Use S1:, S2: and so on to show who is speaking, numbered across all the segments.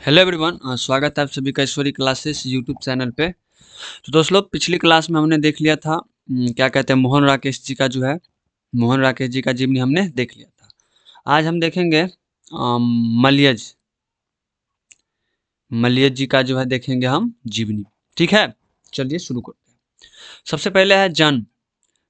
S1: Hello everyone, स्वागत है आप सभी का ईश्वरी क्लासेस यूट्यूब चैनल पे। तो दोस्तों पिछली क्लास में हमने देख लिया था क्या कहते हैं मोहन राकेश जी का जो है मोहन राकेश जी का जीवनी हमने देख लिया था। आज हम देखेंगे मलियज मलियज जी का जो है देखेंगे हम जीवनी। ठीक है, चलिए शुरू करते हैं। सबसे पहले है जन्म।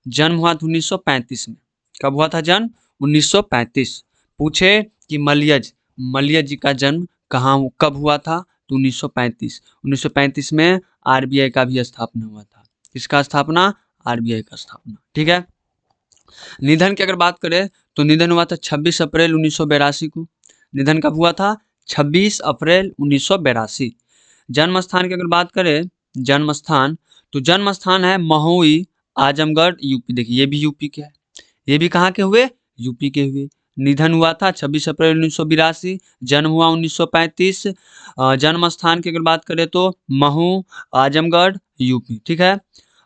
S1: जन्म हुआ था 1935 में। कब हुआ था जन्म? 1935। पूछे कि मलियज जी का जन्म कहाँ कब हुआ था? तो 1935। 1935 में आरबीआई का भी स्थापना हुआ था। किसका स्थापना? आरबीआई का स्थापना। ठीक है। निधन की अगर बात करें तो निधन हुआ था 26 अप्रैल 1982 को। निधन कब हुआ था? 26 अप्रैल 1982। जन्म स्थान की अगर बात करें, जन्म स्थान तो जन्म स्थान है महुई, आजमगढ़, यूपी। देखिए ये भी यूपी के है। ये भी कहाँ के हुए? यूपी के हुए। निधन हुआ था 26 अप्रैल 1982। जन्म हुआ 1935। जन्म स्थान की अगर बात करें तो महू, आजमगढ़, यूपी। ठीक है।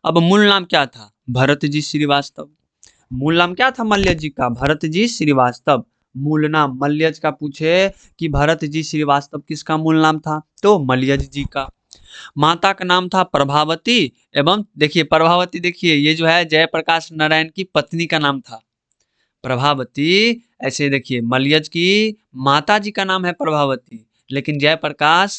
S1: अब मूल नाम क्या था? भरत जी श्रीवास्तव। मूल नाम क्या था मल्यज जी का? भरत जी श्रीवास्तव। मूल नाम मल्यज का पूछे कि भरत जी श्रीवास्तव किसका मूल नाम था? तो मल्यज जी का। माता का नाम था प्रभावती। एवं देखिए प्रभावती, देखिए ये जो है जयप्रकाश नारायण की पत्नी का नाम था प्रभावती। ऐसे देखिए मलियज की माता जी का नाम है प्रभावती, लेकिन जयप्रकाश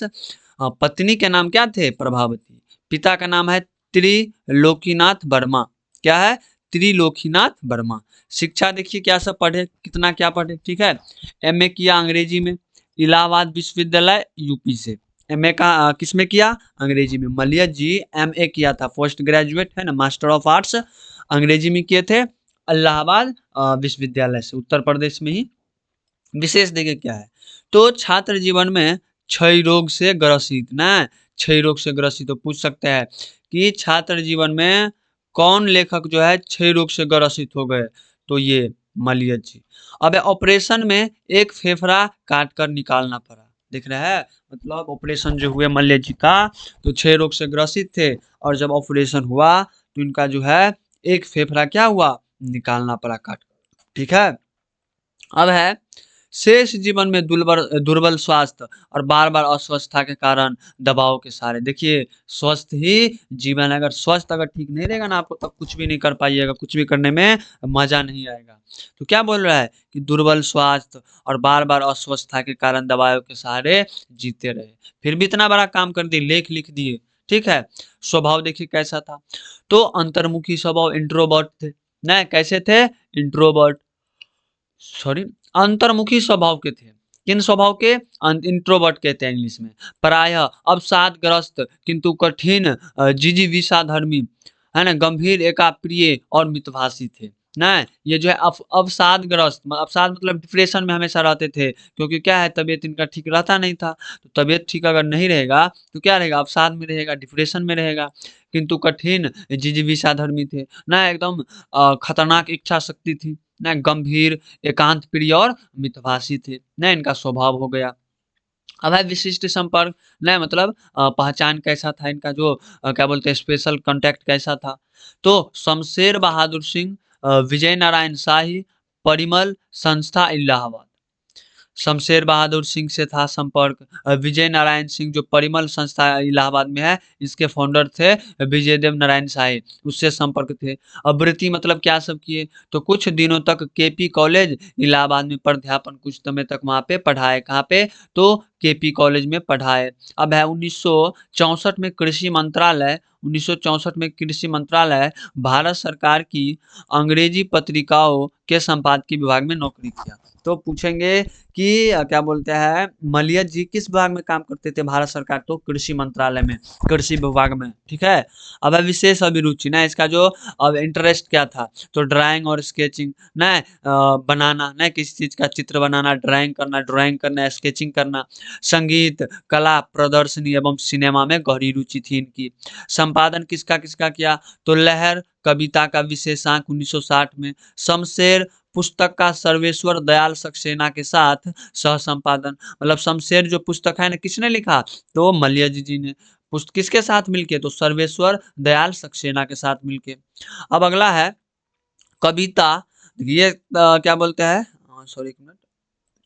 S1: पत्नी के नाम क्या थे? प्रभावती। पिता का नाम है त्रिलोकीनाथ वर्मा। क्या है? त्रिलोकीनाथ वर्मा। शिक्षा देखिए क्या सब पढ़े, कितना क्या पढ़े। ठीक है। एमए किया अंग्रेजी में, इलाहाबाद विश्वविद्यालय यूपी से। एमए का किस में किया? अंग्रेजी में। मलियज जी एमए किया था, पोस्ट ग्रेजुएट है ना, मास्टर ऑफ आर्ट्स अंग्रेजी में किए थे, इलाहाबाद विश्वविद्यालय से, उत्तर प्रदेश में ही। विशेष देखिए क्या है, तो छात्र जीवन में क्षय रोग से ग्रसित ना, क्षय रोग से ग्रसित। तो पूछ सकते हैं कि छात्र जीवन में कौन लेखक जो है क्षय रोग से ग्रसित हो गए? तो ये मलियज जी। अब ऑपरेशन में एक फेफड़ा काट कर निकालना पड़ा। दिख रहा है, मतलब ऑपरेशन जो हुए मलियज जी का, तो क्षय रोग से ग्रसित थे, और जब ऑपरेशन हुआ तो इनका जो है एक फेफड़ा क्या हुआ? निकालना पड़ा काट। ठीक है। अब है शेष जीवन में दुर्बल दुर्बल स्वास्थ्य और बार बार अस्वस्थता के कारण दबाव के सहारे। देखिए स्वस्थ ही जीवन है। अगर स्वस्थ अगर ठीक नहीं रहेगा ना आपको, तब कुछ भी नहीं कर पाइएगा, कुछ भी करने में मजा नहीं आएगा। तो क्या बोल रहा है कि दुर्बल स्वास्थ्य और बार बार अस्वस्थता के कारण दबाव के सहारे जीते रहे। फिर भी इतना बड़ा काम कर दिए, लेख लिख दिए। ठीक है। स्वभाव देखिए कैसा था, तो अंतर्मुखी स्वभाव, इंट्रोवर्ट थे ना। कैसे थे? इंट्रोवर्ट, सॉरी, अंतर्मुखी स्वभाव के थे। किन स्वभाव के? इंट्रोवर्ट कहते हैं इंग्लिश में। प्रायः अवसादग्रस्त किंतु कठिन जिजीविषा धर्मी, है ना, गंभीर, एकाप्रिय और मितभाषी थे ना। ये जो है अवसादग्रस्त, अवसाद मतलब डिप्रेशन में हमेशा रहते थे, क्योंकि क्या है तबीयत इनका ठीक रहता नहीं था। तो तबीयत ठीक अगर नहीं रहेगा तो क्या रहेगा? अवसाद में रहेगा, डिप्रेशन में रहेगा। किंतु कठिन जिजीविषा धर्मी थे ना, एकदम खतरनाक इच्छा शक्ति थी ना, गंभीर, एकांत प्रिय और मितभाषी थे ना, इनका स्वभाव हो गया। अब है विशिष्ट संपर्क ना, मतलब पहचान कैसा था इनका, जो क्या बोलते हैं स्पेशल कांटेक्ट कैसा था? तो शमशेर बहादुर सिंह, विजय नारायण शाही, परिमल संस्था इलाहाबाद। शमशेर बहादुर सिंह से था संपर्क। विजय नारायण सिंह जो परिमल संस्था इलाहाबाद में है, इसके फाउंडर थे विजय देव नारायण शाही, उससे संपर्क थे। अवृत्ति मतलब क्या सब किए? तो कुछ दिनों तक केपी कॉलेज इलाहाबाद में प्राध्यापन, कुछ समय तक वहाँ पे पढ़ाए। कहाँ पे? तो केपी कॉलेज में पढ़ाए। अब है 1964 में कृषि मंत्रालय, 1964 में कृषि मंत्रालय भारत सरकार की अंग्रेजी पत्रिकाओं के संपादकीय विभाग में नौकरी किया। तो पूछेंगे कि क्या बोलते हैं मलियज जी किस विभाग में काम करते थे भारत सरकार? तो कृषि मंत्रालय में, कृषि विभाग में। ठीक है। अब है विशेष अभिरुचि ना, इसका जो अब इंटरेस्ट क्या था? तो ड्राइंग और स्केचिंग ना, बनाना ना, किसी चीज का चित्र बनाना, ड्राइंग करना, स्केचिंग करना। संगीत, कला प्रदर्शनी एवं सिनेमा में गहरी रुचि थी इनकी। संपादन किसका किसका किया? तो लहर कविता का विशेषांक 1960 में, शमशेर पुस्तक का सर्वेश्वर दयाल सक्सेना के साथ सह संपादन। मतलब शमशेर जो पुस्तक है ना, किसने लिखा? तो मलियज जी ने। पुस्तक किसके साथ मिलके? तो सर्वेश्वर दयाल सक्सेना के साथ मिलके। अब अगला है कविता। ये क्या बोलते हैं, सॉरी एक मिनट,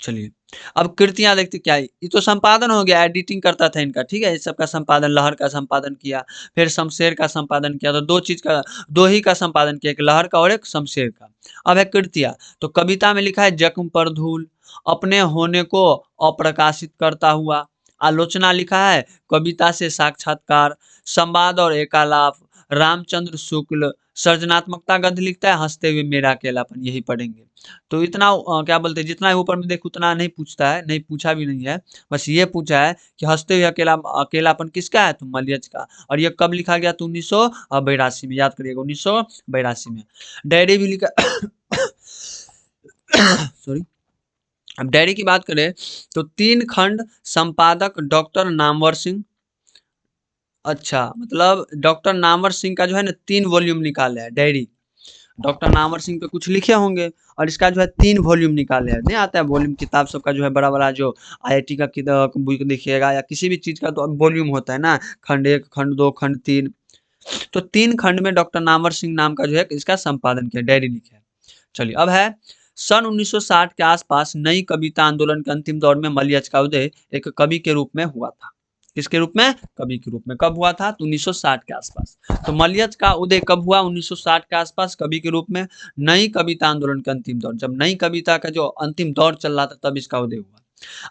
S1: चलिए, अब कृतियाँ देखते क्या है, ये तो संपादन हो गया, एडिटिंग करता था इनका, ठीक है? इस सब का संपादन, लहर का संपादन किया, फिर शमशेर का संपादन किया, तो 2 चीज़ का 2 ही का संपादन किया, एक लहर का और एक शमशेर का। अब है कृतियाँ, तो कविता में लिखा है जख्म पर धूल, अपने होने को अप्रकाशित करता हुआ, आलोचना लिखा है कविता से साक्षात्कार, संवाद और एकालाप, रामचंद्र शुक्ल, सृजनात्मकता गद्य लिखता है हँसते हुए मेरा अकेलापन, यही पढ़ेंगे। तो इतना क्या बोलते हैं, जितना ऊपर में देखो उतना नहीं पूछता है, नहीं पूछा भी नहीं है, बस ये पूछा है कि हंसते हुए अकेलापन किसका है, तो मलियज का। और ये कब लिखा गया, तो 1982 में, याद करिएगा 1982 में। डायरी भी लिखा सॉरी। अब डायरी की बात करें तो 3 खंड, संपादक डॉक्टर नामवर सिंह। अच्छा, मतलब डॉक्टर नामवर सिंह का जो है ना 3 वॉल्यूम निकाले है डायरी। डॉक्टर नामवर सिंह पे कुछ लिखे होंगे और इसका जो है 3 वॉल्यूम निकाले हैं। नहीं आता है वॉल्यूम किताब सबका जो है बड़ा-बड़ा, जो आईआईटी का बुक देखिएगा या किसी भी चीज़ का तो वॉल्यूम होता है ना, खंड 1, खंड 2, खंड 3। तो 3 खंड में डॉक्टर नामवर सिंह नाम का जो है इसका संपादन किया, डायरी लिखे है। चलिए, अब है सन 1960 के आसपास नई कविता आंदोलन के अंतिम दौर में मलियज का उदय एक कवि के रूप में हुआ था। किसके रूप में, कवि के रूप में। कब हुआ था, तो 1960 के आसपास। तो मलियज का उदय कब हुआ, 1960 के आसपास, कवि के रूप में। नई कविता आंदोलन का अंतिम दौर, जब नई कविता का जो अंतिम दौर चल रहा था तब इसका उदय हुआ।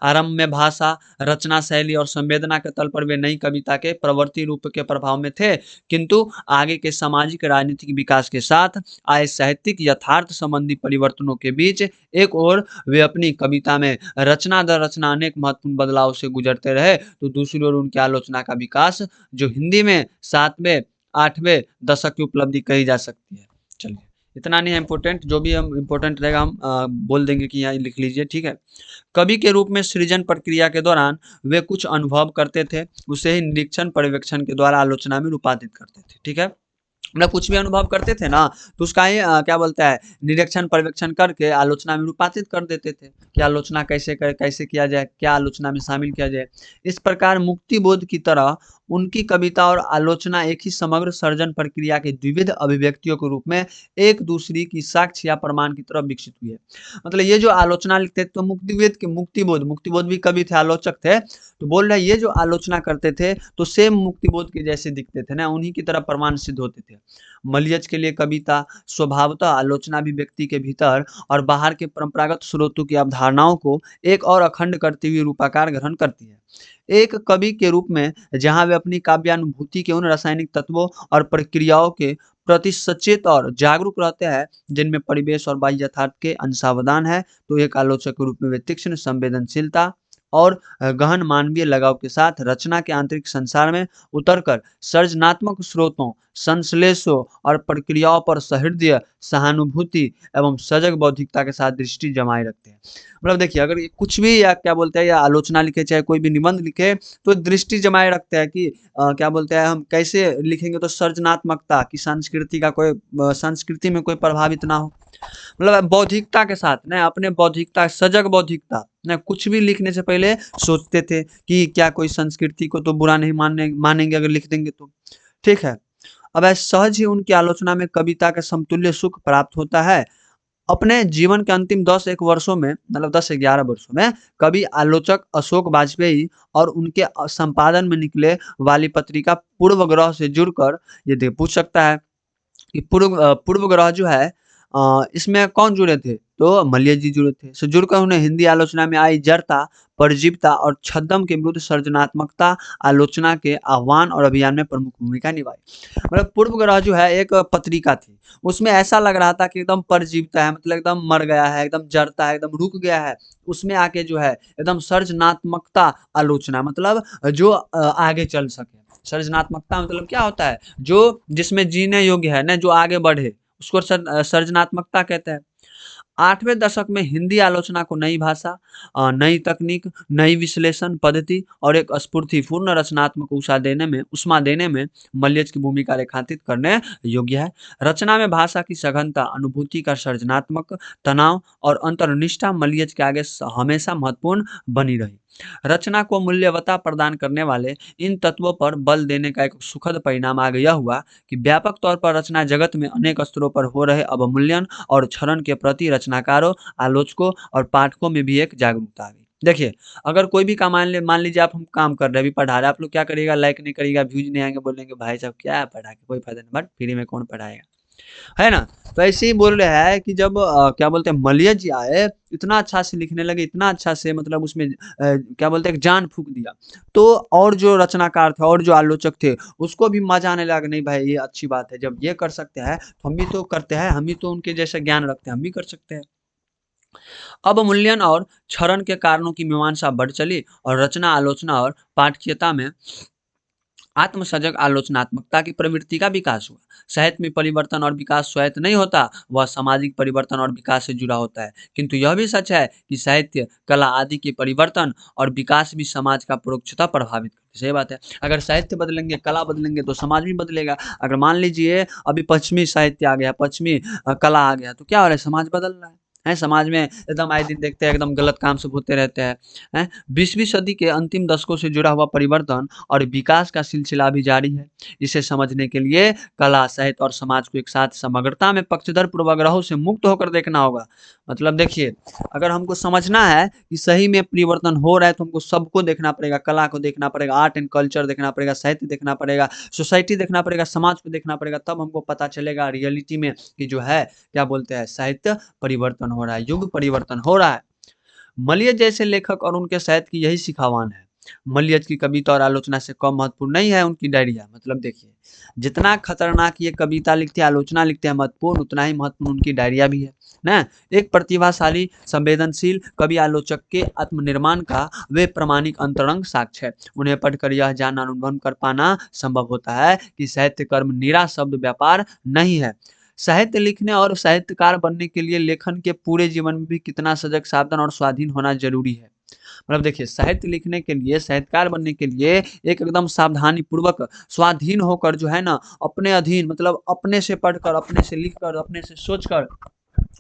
S1: आरंभ में भाषा, रचना शैली और संवेदना के तल पर वे नई कविता के प्रवृत्ति रूप के प्रभाव में थे, किंतु आगे के सामाजिक राजनीतिक विकास के साथ आए साहित्यिक यथार्थ संबंधी परिवर्तनों के बीच एक और वे अपनी कविता में रचना दर रचना अनेक महत्वपूर्ण बदलाव से गुजरते रहे, तो दूसरी ओर उनकी आलोचना का विकास, जो हिंदी में 7वें 8वें दशक की उपलब्धि कही जा सकती है। चलिए, इतना नहीं है इम्पोर्टेंट, जो भी हम इम्पोर्टेंट रहेगा हम बोल देंगे कि यहाँ लिख लीजिए, ठीक है? कवि के रूप में सृजन प्रक्रिया के दौरान वे कुछ अनुभव करते थे, उसे ही निरीक्षण पर्यवेक्षण के द्वारा आलोचना में रूपांतरित करते थे, ठीक है? मतलब कुछ भी अनुभव करते थे ना, तो उसका ही क्या बोलता है, निरीक्षण पर्यवेक्षण करके आलोचना में रूपांतरित कर देते थे कि आलोचना कैसे किया जाए, क्या आलोचना में शामिल किया जाए। इस प्रकार मुक्ति बोध की तरह उनकी कविता और आलोचना एक ही समग्र सर्जन प्रक्रिया के विविध अभिव्यक्तियों के रूप में एक दूसरी की साक्ष्य या प्रमाण की तरफ विकसित हुई है। मतलब ये जो आलोचना लिखते थे, तो मुक्तिबोध भी कवि थे, आलोचक थे, तो बोल रहे हैं ये जो आलोचना करते थे तो सेम मुक्तिबोध के जैसे दिखते थे ना, उन्हीं की तरह प्रमाण सिद्ध होते थे। मलियज के लिए कविता स्वभावतः आलोचना भी व्यक्ति के भीतर और बाहर के परंपरागत स्रोतों की अवधारणाओं को एक और अखंड करती हुई रूपाकार ग्रहण करती है। एक कवि के रूप में जहाँ वे अपनी काव्यानुभूति के उन रासायनिक तत्वों और प्रक्रियाओं के प्रति सचेत और जागरूक रहते हैं जिनमें परिवेश और बाह्य यथार्थ के अंशावदान है, तो एक आलोचक के रूप में वे तीक्ष्ण संवेदनशीलता और गहन मानवीय लगाव के साथ रचना के आंतरिक संसार में उतरकर सृजनात्मक स्रोतों, संश्लेषों और प्रक्रियाओं पर सहृदय सहानुभूति एवं सजग बौद्धिकता के साथ दृष्टि जमाए रखते हैं। मतलब देखिए, अगर ये कुछ भी या क्या बोलते हैं या आलोचना लिखे चाहे कोई भी निबंध लिखे, तो दृष्टि जमाए रखते हैं कि क्या बोलते हैं, हम कैसे लिखेंगे तो सृजनात्मकता की संस्कृति का कोई संस्कृति में कोई प्रभावित ना हो। मतलब बौद्धिकता के साथ ना, अपने बौद्धिकता, सजग बौद्धिकता ना, कुछ भी लिखने से पहले सोचते थे कि क्या कोई संस्कृति को तो बुरा नहीं मानेंगे अगर लिख देंगे तो, ठीक है? अब सहज ही उनकी आलोचना में कविता का समतुल्य सुख प्राप्त होता है। अपने जीवन के अंतिम 10-1 वर्षों में, मतलब 10-11 वर्षों में, कवि आलोचक अशोक वाजपेयी और उनके संपादन में निकले वाली पत्रिका पूर्व ग्रह से जुड़कर, ये पूछ सकता है कि पूर्व ग्रह जो है इसमें कौन जुड़े थे? तो मलय जी जुड़े थे। से जुड़कर उन्हें हिंदी आलोचना में आई जड़ता, परजीवता और छद्म के विरुद्ध सृजनात्मकता आलोचना के आह्वान और अभियान में प्रमुख भूमिका निभाई। मतलब पूर्व ग्रह जो है एक पत्रिका थी, उसमें ऐसा लग रहा था कि एकदम परजीवता है, मतलब एकदम मर गया है, एकदम जड़ता है, एकदम रुक गया है। उसमें आके जो है एकदम सृजनात्मकता आलोचना, मतलब जो आगे चल सके। सृजनात्मकता मतलब क्या होता है? जो जिसमें जीने योग्य है ना, जो आगे बढ़े, उसको सृजनात्मकता कहते हैं। 8वें दशक में हिंदी आलोचना को नई भाषा, नई तकनीक, नई विश्लेषण पद्धति और एक स्फूर्तिपूर्ण रचनात्मक उष्मा देने में मलियज की भूमिका रेखांकित करने योग्य है। रचना में भाषा की सघनता, अनुभूति का सृजनात्मक तनाव और अंतर्निष्ठा मलियज के आगे हमेशा महत्वपूर्ण बनी रही। रचना को मूल्यवता प्रदान करने वाले इन तत्वों पर बल देने का एक सुखद परिणाम आगे यह हुआ कि व्यापक तौर पर रचना जगत में अनेक स्तरों पर हो रहे अवमूल्यन और क्षरण के प्रति रचना रचनाकारों, आलोचकों और पाठकों में भी एक जागरूकता आ गई। देखिए, अगर कोई भी काम मान लीजिए आप हम काम कर रहे हैं, अभी पढ़ा रहे हैं, आप लोग क्या करिएगा, लाइक नहीं करिएगा, व्यूज नहीं आएंगे, बोलेंगे भाई साहब क्या है पढ़ा के, कोई फायदा नहीं, बट फ्री में कौन पढ़ाएगा, है ना? तो ऐसे ही बोल रहा है कि जब क्या बोलते हैं मलय जी आए, इतना अच्छा से लिखने लगे, इतना अच्छा से मतलब उसमें क्या बोलते हैं जान फूँक दिया। तो और जो रचनाकार थे और जो आलोचक थे, उसको भी मज़ा आने लगा, नहीं भाई ये अच्छी बात है, जब ये कर सकते हैं, तो हम भी तो करते हैं, हम भी तो उनके जैसा ज्ञान रखते हैं, हम भी कर सकते हैं। अवमूल्यन और क्षरण के कारणों की मीमांसा बढ़ चली और रचना, आलोचना और पाठकीयता में आत्मसजग आलोचनात्मकता की प्रवृत्ति का विकास हुआ। साहित्य में परिवर्तन और विकास स्वयं नहीं होता, वह सामाजिक परिवर्तन और विकास से जुड़ा होता है। किंतु यह भी सच है कि साहित्य, कला आदि के परिवर्तन और विकास भी समाज का परोक्षतः प्रभावित करते हैं। सही बात है। अगर साहित्य बदलेंगे, कला बदलेंगे तो समाज भी बदलेगा। अगर मान लीजिए अभी पश्चिमी साहित्य आ गया, पश्चिमी कला आ गया, तो क्या हो रहा है, समाज बदल रहा है। समाज में एकदम आए दिन देखते हैं एकदम गलत काम सब होते रहते हैं। 20वीं सदी के अंतिम दशकों से जुड़ा हुआ परिवर्तन और विकास का सिलसिला भी जारी है। इसे समझने के लिए कला, साहित्य और समाज को एक साथ समग्रता में पक्षधर पूर्वाग्रहों से मुक्त होकर देखना होगा। मतलब देखिए, अगर हमको समझना है कि सही में परिवर्तन हो रहा है, तो हमको सबको देखना पड़ेगा, कला को देखना पड़ेगा, आर्ट एंड कल्चर देखना पड़ेगा, साहित्य देखना पड़ेगा, सोसाइटी देखना पड़ेगा, समाज को देखना पड़ेगा, तब हमको पता चलेगा रियलिटी में कि जो है क्या बोलते हैं, साहित्य परिवर्तन हो रहा है, युग परिवर्तन हो रहा है। मलय जैसे लेखक और उनके साहित्य की यही सिखावान है। मलय की कविता और आलोचना से कम महत्वपूर्ण नहीं है उनकी डायरिया। मतलब देखिए, जितना खतरनाक ये कविता लिखते हैं, आलोचना लिखते हैं महत्वपूर्ण, उतना ही महत्वपूर्ण उनकी डायरिया भी है ना। एक प्रतिभाशाली, संवेदनशील कवि आलोचक के आत्मनिर्माण का वे प्रामाणिक अंतरंग साक्ष्य है। उन्हें पढ़कर यह जानना, अनुभव कर पाना संभव होता है कि साहित्य कर्म निरा शब्द व्यापार नहीं है। साहित्य लिखने और साहित्यकार बनने के लिए लेखन के पूरे जीवन में भी कितना सजग, सावधान और स्वाधीन होना जरूरी है। मतलब देखिए, साहित्य लिखने के लिए, साहित्यकार बनने के लिए एक एकदम सावधानी पूर्वक, स्वाधीन होकर जो है ना, अपने अधीन, मतलब अपने से पढ़कर, अपने से लिखकर, अपने से सोचकर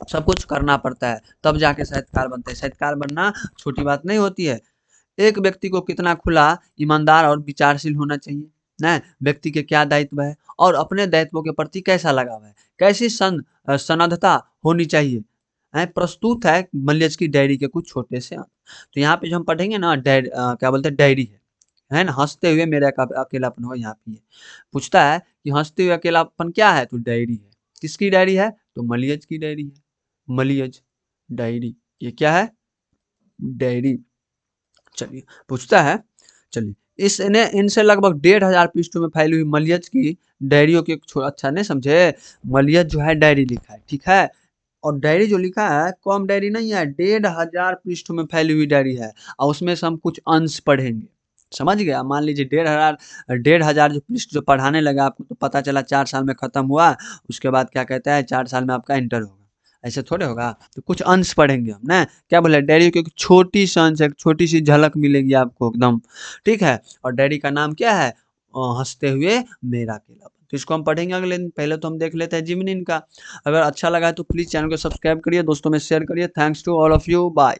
S1: सब कुछ करना पड़ता है, तब जाके साहित्यकार बनते हैं। साहित्यकार बनना छोटी बात नहीं होती है। एक व्यक्ति को कितना खुला, ईमानदार और विचारशील होना चाहिए ना, व्यक्ति के क्या दायित्व है और अपने दायित्वों के प्रति कैसा लगाव है, कैसी सನ್ನद्धता होनी चाहिए, प्रस्तुत है मलय की डायरी के कुछ छोटे से अंक। तो यहाँ पे जो हम पढ़ेंगे ना, क्या बोलते हैं, डायरी है ना, हंसते हुए मेरा अकेलापन हो, यहाँ पे पूछता है कि हंसते हुए अकेलापन क्या है, तो डायरी है। किसकी डायरी है, तो मलय की डायरी है। मलय डायरी, ये क्या है, डायरी। चलिए पूछता है, चलिए इसने इनसे लगभग 1500 पृष्ठों में फैली हुई मलय की डायरियों की अच्छा नहीं समझे, मलय जो है डायरी लिखा है, ठीक है। और डायरी जो लिखा है कम डायरी नहीं है, 1500 पृष्ठों में फैली हुई डायरी है, और उसमें से हम कुछ अंश पढ़ेंगे। समझ गया? मान लीजिए 1500 जो पृष्ठ जो पढ़ाने लगा आपको, तो पता चला 4 साल में खत्म हुआ, उसके बाद क्या कहता है 4 साल में आपका इंटर होगा, ऐसे थोड़े होगा। तो कुछ अंश पढ़ेंगे हम ना, क्या बोले, डायरी की छोटी सी अंश, एक छोटी सी झलक मिलेगी आपको एकदम, ठीक है। और डायरी का नाम क्या है, हंसते हुए मेरा अकेलापन। तो इसको हम पढ़ेंगे अगले दिन। पहले तो हम देख लेते हैं जिमनिन का। अगर अच्छा लगा है तो प्लीज़ चैनल को सब्सक्राइब करिए, दोस्तों में शेयर करिए। Thanks to all of you, bye.